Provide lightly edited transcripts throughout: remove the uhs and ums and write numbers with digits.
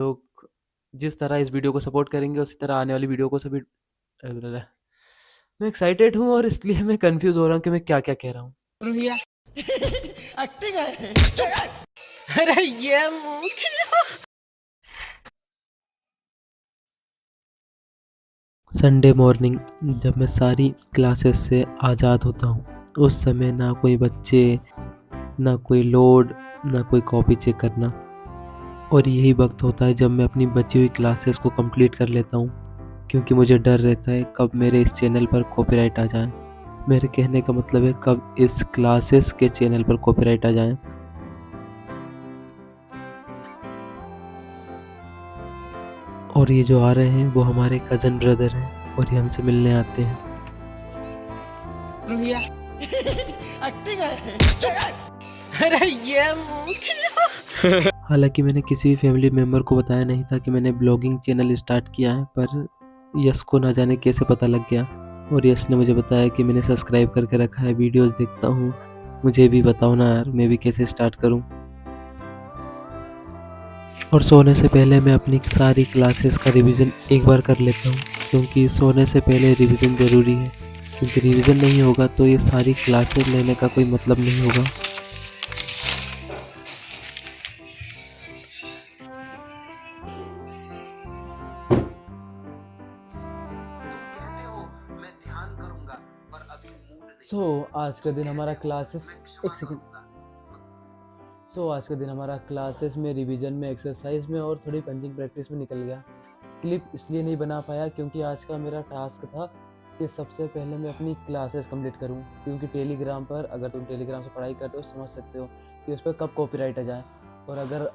लोग जिस तरह इस वीडियो को सपोर्ट करेंगे उसी तरह आने वाली वीडियो को सभी मैं एक्साइटेड हूँ और इसलिए मैं कंफ्यूज हो रहा हूँ कि मैं क्या क्या कह रहा हूँ। भैया एक्टिंग है। अरे ये मुंह संडे मॉर्निंग जब मैं सारी क्लासेस से आज़ाद होता हूँ उस समय ना कोई बच्चे, ना कोई लोड, ना कोई कॉपी चेक करना, और यही वक्त होता है जब मैं अपनी बची हुई क्लासेस को कंप्लीट कर लेता हूँ, क्योंकि मुझे डर रहता है कब मेरे इस चैनल पर कॉपीराइट आ जाए। मेरे कहने का मतलब है कब इस क्लासेस के चैनल पर कॉपीराइट आ जाए। और ये जो आ रहे हैं वो हमारे कज़न ब्रदर हैं और ये हमसे मिलने आते हैं। भैया एक्टिंग है। अरे ये मुंह हालांकि मैंने किसी भी फैमिली मेम्बर को बताया नहीं था कि मैंने ब्लॉगिंग चैनल स्टार्ट किया है, पर यश को ना जाने कैसे पता लग गया और यश ने मुझे बताया कि मैंने सब्सक्राइब करके रखा है, वीडियोस देखता हूँ, मुझे भी बताओ ना यार, मैं भी कैसे स्टार्ट करूँ। और सोने से पहले मैं अपनी सारी क्लासेस का रिवीजन एक बार कर लेता हूँ, क्योंकि सोने से पहले रिवीजन ज़रूरी है, क्योंकि रिवीजन नहीं होगा तो ये सारी क्लासेस लेने का कोई मतलब नहीं होगा। आज का दिन हमारा क्लासेस आज का दिन हमारा क्लासेस में, रिवीजन में, एक्सरसाइज में और थोड़ी पंचिंग प्रैक्टिस में निकल गया। क्लिप इसलिए नहीं बना पाया क्योंकि आज का मेरा टास्क था कि सबसे पहले मैं अपनी क्लासेस कंप्लीट करूं, क्योंकि टेलीग्राम पर, अगर तुम टेलीग्राम से पढ़ाई करते हो समझ सकते हो कि उस पर कब कॉपीराइट आ जाए, और अगर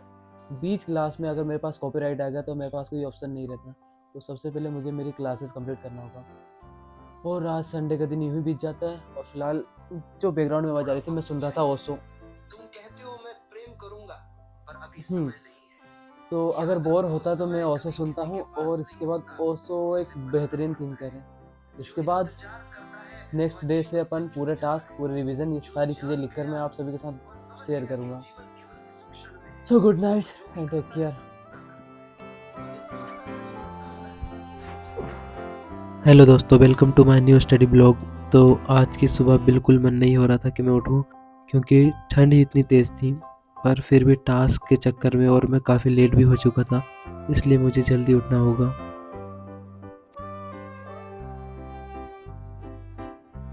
बीच क्लास में अगर मेरे पास कॉपीराइट आ गया तो मेरे पास कोई ऑप्शन नहीं रहता। तो सबसे पहले मुझे मेरी क्लासेस कंप्लीट करना होगा। और आज संडे का दिन यूँ ही बीत जाता है। और फिलहाल जो बैकग्राउंड में आवाज़ आ रही थी मैं सुन रहा था ओशो। तुम कहते हो मैं प्रेम करूंगा, पर अभी समय नहीं है। तो अगर बोर होता तो मैं ओशो सुनता हूँ, और इसके बाद ओशो एक बेहतरीन थिंकर है। इसके बाद नेक्स्ट डे से अपन पूरे टास्क, पूरे रिवीजन, ये सारी चीज़ें लिखकर मैं आप सभी के साथ शेयर करूँगा। So good night and take care. Hello दोस्तों, welcome to my new study blog. तो आज की सुबह बिल्कुल मन नहीं हो रहा था कि मैं उठूं, क्योंकि ठंड ही इतनी तेज़ थी, पर फिर भी टास्क के चक्कर में और मैं काफ़ी लेट भी हो चुका था, इसलिए मुझे जल्दी उठना होगा।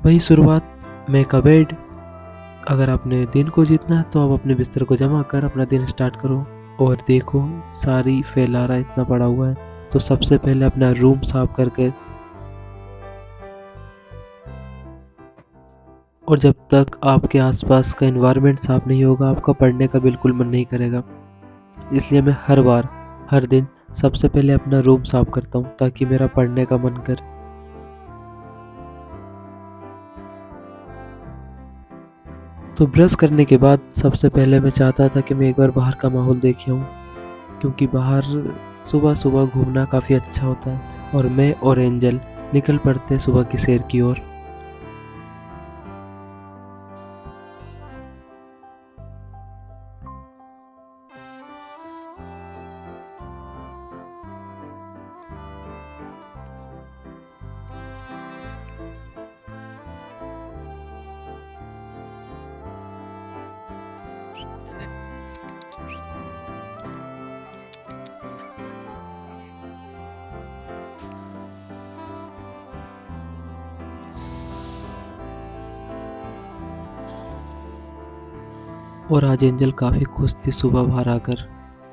वही शुरुआत में का बेड। अगर आपने दिन को जीतना है तो आप अपने बिस्तर को जमा कर अपना दिन स्टार्ट करो। और देखो सारी फैलारा इतना पड़ा हुआ है, तो सबसे पहले अपना रूम साफ करके, और जब तक आपके आसपास का एनवायरनमेंट साफ नहीं होगा आपका पढ़ने का बिल्कुल मन नहीं करेगा। इसलिए मैं हर बार, हर दिन सबसे पहले अपना रूम साफ करता हूँ ताकि मेरा पढ़ने का मन करे। तो ब्रश करने के बाद सबसे पहले मैं चाहता था कि मैं एक बार बाहर का माहौल देख आऊँ, क्योंकि बाहर सुबह सुबह घूमना काफ़ी अच्छा होता है। और मैं और एंजल निकल पड़ते सुबह की सैर की ओर। और आज एंजल काफ़ी खुश थी सुबह बाहर आकर,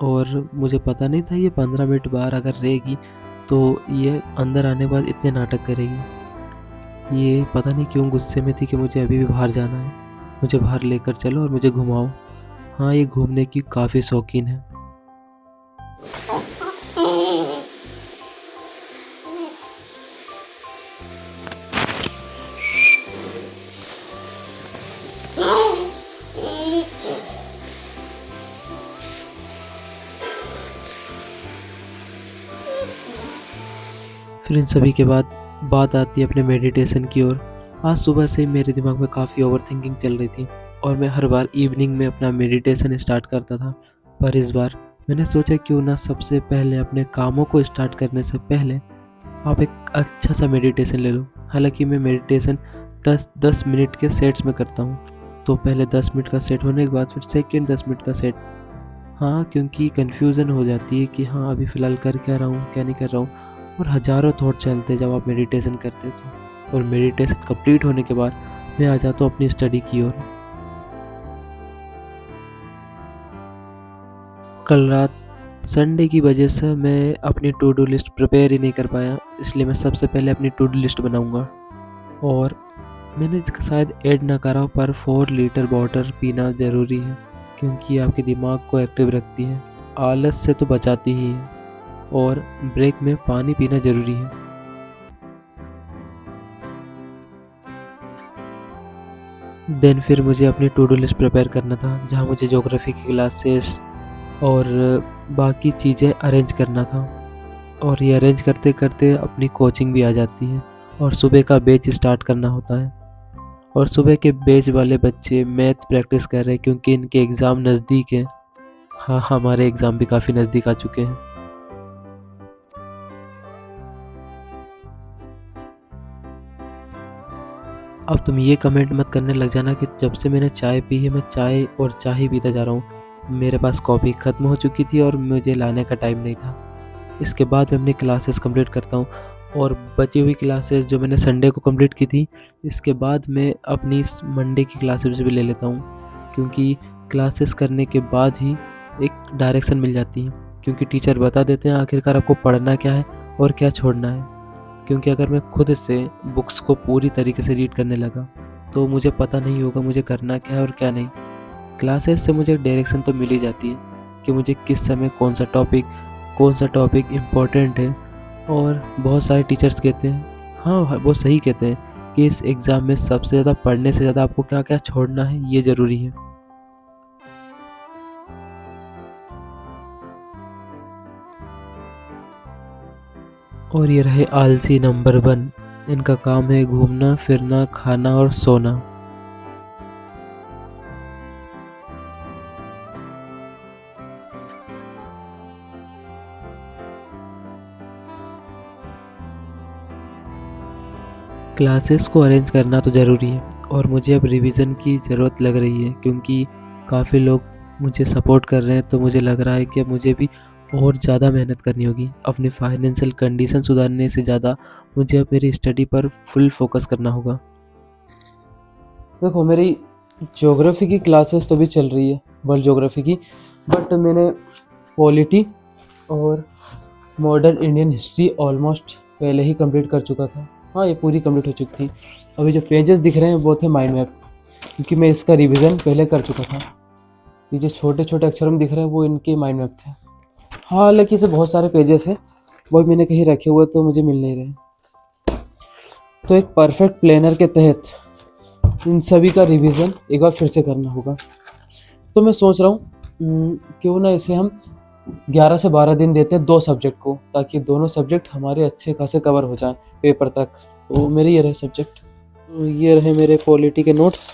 और मुझे पता नहीं था ये 15 मिनट बाहर अगर रहेगी तो ये अंदर आने के बाद इतने नाटक करेगी। ये पता नहीं क्यों गुस्से में थी कि मुझे अभी भी बाहर जाना है, मुझे बाहर लेकर चलो और मुझे घुमाओ। हाँ, ये घूमने की काफ़ी शौकीन है। फिर इन सभी के बाद बात आती है अपने मेडिटेशन की ओर। आज सुबह से मेरे दिमाग में काफ़ी ओवर थिंकिंग चल रही थी और मैं हर बार इवनिंग में अपना मेडिटेशन स्टार्ट करता था, पर इस बार मैंने सोचा क्यों ना सबसे पहले अपने कामों को स्टार्ट करने से पहले आप एक अच्छा सा मेडिटेशन ले लो। हालांकि मैं मेडिटेशन 10 मिनट के सेट्स में करता हूँ, तो पहले 10 मिनट का सेट होने के बाद फिर सेकेंड 10 मिनट का सेट। हाँ, क्योंकि कन्फ्यूज़न हो जाती है कि हाँ अभी फ़िलहाल कर क्या रहा हूँ क्या नहीं कर रहा हूँ, और हज़ारों थॉट चलते हैं जब आप मेडिटेशन करते हो तो। और मेडिटेशन कंप्लीट होने के बाद मैं आ जाता हूँ अपनी स्टडी की ओर। कल रात संडे की वजह से मैं अपनी टू डू लिस्ट प्रिपेयर ही नहीं कर पाया, इसलिए मैं सबसे पहले अपनी टू डू लिस्ट बनाऊंगा। और मैंने इसका शायद ऐड ना करा पर 4 लीटर वाटर पीना ज़रूरी है, क्योंकि आपके दिमाग को एक्टिव रखती है, आलस से तो बचाती ही है। और ब्रेक में पानी पीना ज़रूरी है। देन फिर मुझे अपनी टू डू लिस्ट प्रिपेयर करना था, जहाँ मुझे ज्योग्राफी की क्लासेस और बाकी चीज़ें अरेंज करना था। और ये अरेंज करते करते अपनी कोचिंग भी आ जाती है और सुबह का बैच स्टार्ट करना होता है। और सुबह के बैच वाले बच्चे मैथ प्रैक्टिस कर रहे हैं क्योंकि इनके एग्ज़ाम नज़दीक हैं। हाँ, हमारे एग्ज़ाम भी काफ़ी नज़दीक आ चुके हैं। अब तुम ये कमेंट मत करने लग जाना कि जब से मैंने चाय पी है मैं चाय और चाय ही पीता जा रहा हूँ। मेरे पास कॉफ़ी ख़त्म हो चुकी थी और मुझे लाने का टाइम नहीं था। इसके बाद मैं अपनी क्लासेस कंप्लीट करता हूँ, और बची हुई क्लासेस जो मैंने संडे को कंप्लीट की थी, इसके बाद मैं अपनी मंडे की क्लासेस भी ले लेता हूँ, क्योंकि क्लासेस करने के बाद ही एक डायरेक्शन मिल जाती है। क्योंकि टीचर बता देते हैं आखिरकार आपको पढ़ना क्या है और क्या छोड़ना है। क्योंकि अगर मैं खुद से बुक्स को पूरी तरीके से रीड करने लगा तो मुझे पता नहीं होगा मुझे करना क्या है और क्या नहीं। क्लासेस से मुझे डायरेक्शन तो मिल ही जाती है कि मुझे किस समय कौन सा टॉपिक इम्पोर्टेंट है। और बहुत सारे टीचर्स कहते हैं, हाँ वो सही कहते हैं, कि इस एग्ज़ाम में सबसे ज़्यादा पढ़ने से ज़्यादा आपको क्या क्या छोड़ना है ये ज़रूरी है। और ये रहे आलसी नंबर 1, इनका काम है घूमना फिरना, खाना और सोना। क्लासेस को अरेंज करना तो ज़रूरी है, और मुझे अब रिवीजन की ज़रूरत लग रही है क्योंकि काफ़ी लोग मुझे सपोर्ट कर रहे हैं। तो मुझे लग रहा है कि अब मुझे भी और ज़्यादा मेहनत करनी होगी। अपनी फाइनेंशियल कंडीशन सुधारने से ज़्यादा मुझे अब मेरी स्टडी पर फुल फोकस करना होगा। देखो, मेरी ज्योग्राफी की क्लासेस तो भी चल रही है, वर्ल्ड ज्योग्राफी की, बट मैंने पॉलिटी और मॉडर्न इंडियन हिस्ट्री ऑलमोस्ट पहले ही कंप्लीट कर चुका था। हाँ, ये पूरी कंप्लीट हो चुकी थी। अभी जो पेजेस दिख रहे हैं वो थे माइंड मैप, क्योंकि मैं इसका रिवीजन पहले कर चुका था। ये जो छोटे छोटे अक्षर में दिख रहे हैं वो इनके माइंड मैप थे। हाँ, हालांकि इसे बहुत सारे पेजेस हैं, वो मैंने कहीं रखे हुए तो मुझे मिल नहीं रहे। तो एक परफेक्ट प्लानर के तहत इन सभी का रिवीजन एक बार फिर से करना होगा। तो मैं सोच रहा हूँ क्यों ना इसे हम 11 से 12 दिन देते हैं 2 सब्जेक्ट को, ताकि दोनों सब्जेक्ट हमारे अच्छे खासे कवर हो जाएं पेपर तक। तो मेरे ये रहे सब्जेक्ट, तो ये रहे मेरे पॉलिटी के नोट्स।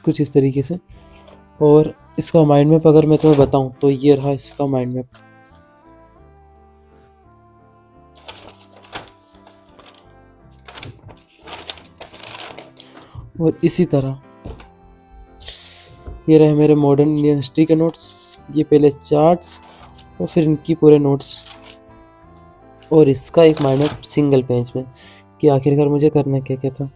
कुछ इस तरीके से। और इसका माइंड मैप अगर मैं तुम्हें बताऊं तो ये रहा इसका माइंड मैप। और इसी तरह ये रहे मेरे मॉडर्न इंडियन हिस्ट्री के नोट्स। ये पहले चार्ट्स और फिर इनकी पूरे नोट्स, और इसका एक माइंड मैप सिंगल पेज में कि आखिरकार मुझे करना क्या क्या था।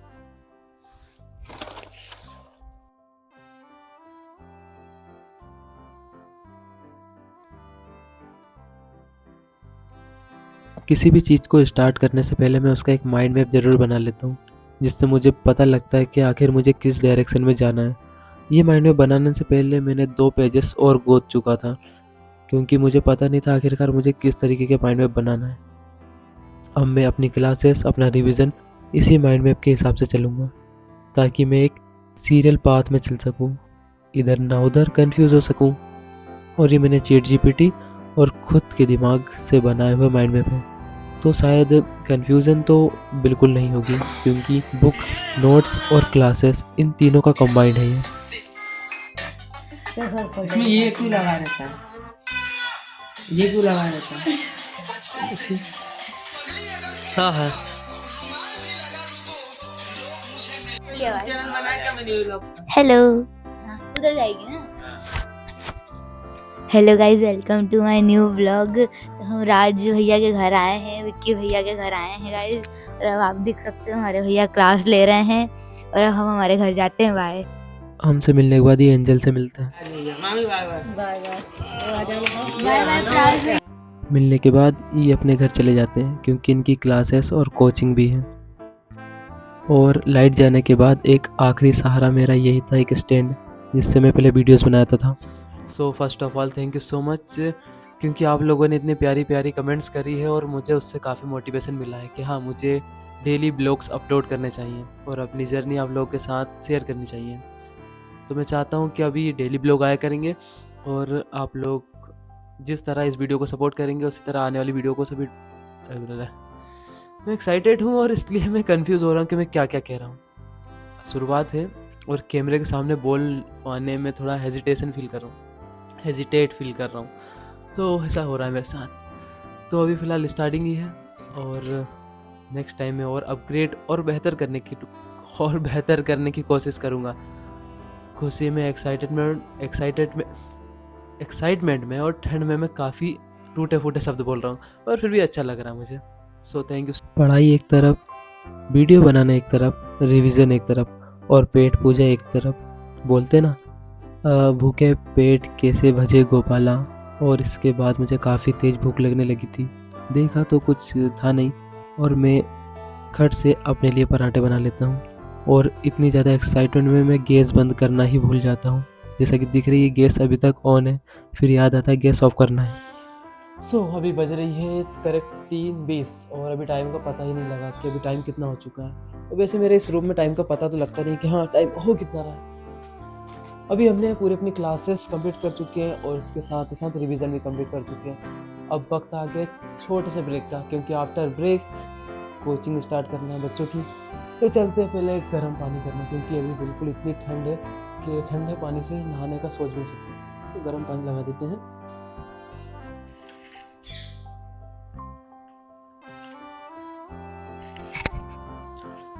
किसी भी चीज़ को स्टार्ट करने से पहले मैं उसका एक माइंड मैप ज़रूर बना लेता हूँ, जिससे मुझे पता लगता है कि आखिर मुझे किस डायरेक्शन में जाना है। ये माइंड मैप बनाने से पहले मैंने 2 पेजेस और गोद चुका था, क्योंकि मुझे पता नहीं था आखिरकार मुझे किस तरीके के माइंड मैप बनाना है। अब मैं अपनी क्लासेस, अपना रिवीजन इसी माइंड मैप के हिसाब से चलूँगा, ताकि मैं एक सीरियल पाथ में चल सकूँ, इधर ना उधर कंफ्यूज हो सकूँ। और ये मैंने चैट जीपीटी और खुद के दिमाग से बनाए हुए माइंड मैप है। तो शायद कन्फ्यूज़न तो बिल्कुल नहीं होगी, क्योंकि बुक्स, नोट्स और क्लासेस इन तीनों का कंबाइंड है ये। इसमें ये क्यों लगा रहता है? ये क्यों लगा रहता है? हाँ हाँ चैनल बना क्या मैंने लोग? हेलो उधर जाएगी ना। Hello guys, welcome to my new vlog. तो हम राज भैया के घर आए हैं, विक्की भैया के घर आए हैं गाइज। और अब आप देख सकते हो हमारे भैया क्लास ले रहे हैं और अब हम हमारे घर जाते हैं। बाय हमसे मिलने के बाद ये एंजल से मिलते हैं। मामी bye bye. Bye bye bye bye. मिलने के बाद ये अपने घर चले जाते हैं, क्योंकि इनकी क्लासेस और कोचिंग भी है। और लाइट जाने के बाद एक आखिरी सहारा मेरा यही था, एक स्टैंड जिससे मैं पहले वीडियोस बनाता था। So first of all thank you so much, क्योंकि आप लोगों ने इतनी प्यारी प्यारी कमेंट्स करी है और मुझे उससे काफ़ी मोटिवेशन मिला है कि हाँ, मुझे डेली ब्लॉग्स अपलोड करने चाहिए और अपनी जर्नी आप लोगों के साथ शेयर करनी चाहिए। तो मैं चाहता हूँ कि अभी डेली ब्लॉग आया करेंगे और आप लोग जिस तरह इस वीडियो को सपोर्ट करेंगे उसी तरह आने वाली वीडियो को सभी। मैं एक्साइटेड हूँ और इसलिए मैं कंफ्यूज हो रहा हूँ कि मैं क्या क्या कह रहा हूँ। शुरुआत है और कैमरे के सामने बोल पाने में थोड़ा हेजिटेट फील कर रहा हूँ, तो ऐसा हो रहा है मेरे साथ। तो अभी फ़िलहाल स्टार्टिंग ही है और नेक्स्ट टाइम में और अपग्रेड और बेहतर करने की कोशिश करूँगा। खुशी में, एक्साइटमेंट में और ठंड में मैं काफ़ी टूटे फूटे शब्द बोल रहा हूँ, पर फिर भी अच्छा लग रहा है मुझे। So thank you. पढ़ाई एक तरफ, वीडियो बनाना एक तरफ, रिवीजन एक तरफ और पेट पूजा एक तरफ। बोलते ना, भूखे पेट कैसे भजे गोपाला। और इसके बाद मुझे काफ़ी तेज़ भूख लगने लगी थी। देखा तो कुछ था नहीं और मैं खट से अपने लिए पराठे बना लेता हूँ। और इतनी ज़्यादा एक्साइटमेंट में मैं गैस बंद करना ही भूल जाता हूँ। जैसा कि दिख रही है गैस अभी तक ऑन है, फिर याद आता है गैस ऑफ करना है। सो अभी बज रही है करेक्ट 3:20 और अभी टाइम का पता ही नहीं लगा कि अभी टाइम कितना हो चुका है। और वैसे मेरे इस रूम में टाइम का पता तो लगता नहीं कि हाँ टाइम हो कितना रहा है। अभी हमने पूरी अपनी क्लासेस कंप्लीट कर चुके हैं और इसके साथ ही साथ रिवीजन भी कंप्लीट कर चुके हैं। अब वक्त आ गया छोटे से ब्रेक का, क्योंकि आफ्टर ब्रेक कोचिंग स्टार्ट करना है बच्चों की। तो चलते हैं पहले गर्म पानी करना, क्योंकि अभी बिल्कुल इतनी ठंड है कि ठंडे पानी से नहाने का सोच नहीं सकते। तो गर्म पानी लगा देते हैं।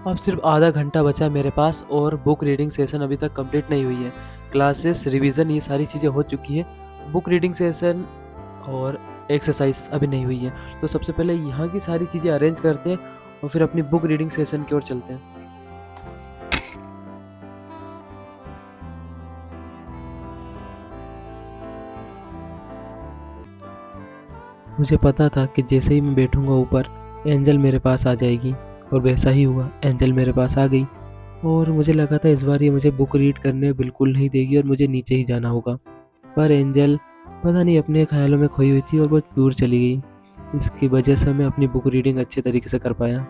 अब सिर्फ आधा घंटा बचा है मेरे पास और बुक रीडिंग सेशन अभी तक कंप्लीट नहीं हुई है। क्लासेस, रिवीजन, ये सारी चीज़ें हो चुकी है। बुक रीडिंग सेशन और एक्सरसाइज अभी नहीं हुई है। तो सबसे पहले यहाँ की सारी चीज़ें अरेंज करते हैं और फिर अपनी बुक रीडिंग सेशन की ओर चलते हैं। मुझे पता था कि जैसे ही मैं बैठूंगा ऊपर, एंजल मेरे पास आ जाएगी और वैसा ही हुआ। एंजल मेरे पास आ गई और मुझे लगा था इस बार ये मुझे बुक रीड करने बिल्कुल नहीं देगी और मुझे नीचे ही जाना होगा। पर एंजल पता नहीं अपने ख्यालों में खोई हुई थी और बहुत दूर चली गई। इसकी वजह से मैं अपनी बुक रीडिंग अच्छे तरीके से कर पाया।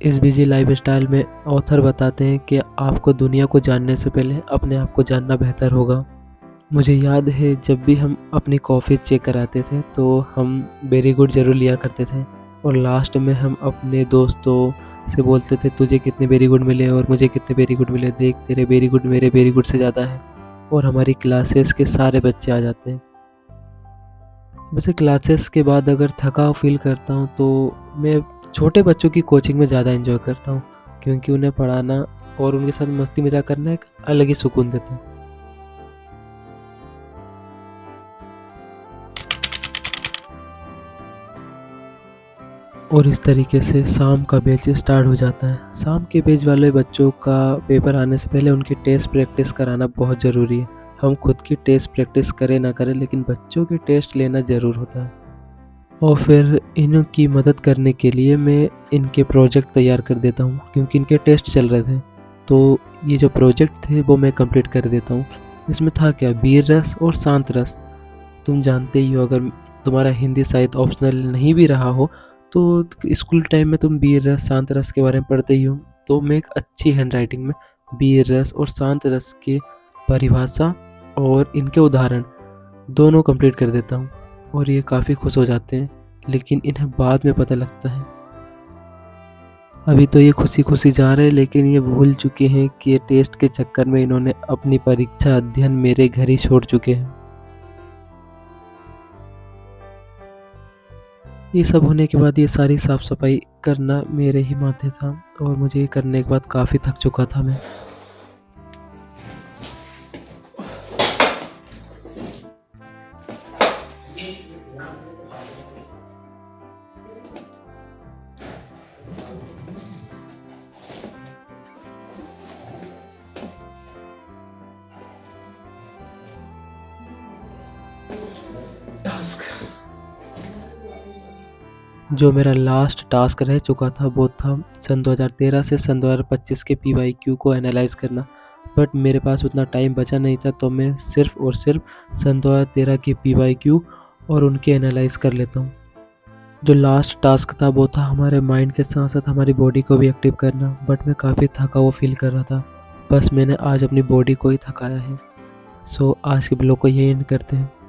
इस बिजी लाइफस्टाइल में ऑथर बताते हैं कि आपको दुनिया को जानने से पहले अपने आप को जानना बेहतर होगा। मुझे याद है जब भी हम अपनी कॉफ़ी चेक कराते थे तो हम वेरी गुड ज़रूर लिया करते थे और लास्ट में हम अपने दोस्तों से बोलते थे तुझे कितने वेरी गुड मिले और मुझे कितने वेरी गुड मिले, देख तेरे वेरी गुड मेरे वेरी गुड से ज़्यादा है। और हमारी क्लासेस के सारे बच्चे आ जाते हैं। वैसे क्लासेस के बाद अगर थका फील करता हूँ तो मैं छोटे बच्चों की कोचिंग में ज़्यादा एंजॉय करता हूँ, क्योंकि उन्हें पढ़ाना और उनके साथ मस्ती मजाक करना एक अलग ही सुकून देता है। और इस तरीके से शाम का बैच स्टार्ट हो जाता है। शाम के बैच वाले बच्चों का पेपर आने से पहले उनकी टेस्ट प्रैक्टिस कराना बहुत ज़रूरी है। हम खुद की टेस्ट प्रैक्टिस करें ना करें, लेकिन बच्चों की टेस्ट लेना ज़रूर होता है। और फिर इनकी मदद करने के लिए मैं इनके प्रोजेक्ट तैयार कर देता हूँ, क्योंकि इनके टेस्ट चल रहे थे। तो ये जो प्रोजेक्ट थे वो मैं कंप्लीट कर देता हूँ। इसमें था क्या, वीर रस और शांत रस। तुम जानते ही हो, अगर तुम्हारा हिंदी साहित्य ऑप्शनल नहीं भी रहा हो तो स्कूल टाइम में तुम वीर रस, शांत रस के बारे में पढ़ते ही हो। तो मैं एक अच्छी हैंड राइटिंग में वीर रस और शांत रस के परिभाषा और इनके उदाहरण दोनों कंप्लीट कर देता हूँ और ये काफ़ी खुश हो जाते हैं लेकिन इन्हें बाद में पता लगता है। अभी तो ये खुशी खुशी जा रहे हैं, लेकिन ये भूल चुके हैं कि ये टेस्ट के चक्कर में इन्होंने अपनी परीक्षा अध्ययन मेरे घर ही छोड़ चुके हैं। ये सब होने के बाद ये सारी साफ सफाई करना मेरे ही माथे था और मुझे ये करने के बाद काफ़ी थक चुका था मैं। जो मेरा लास्ट टास्क रह चुका था वो था सन 2013 से सन 2025 के PYQ को एनालाइज करना, बट मेरे पास उतना टाइम बचा नहीं था, तो मैं सिर्फ और सिर्फ सन 2013 के PYQ और उनके एनालाइज कर लेता हूँ। जो लास्ट टास्क था वो था हमारे माइंड के साथ साथ हमारी बॉडी को भी एक्टिव करना, बट मैं काफ़ी थका हुआ फील कर रहा था। बस मैंने आज अपनी बॉडी को ही थकाया है। सो आज के ब्लॉग को यही एंड करते हैं।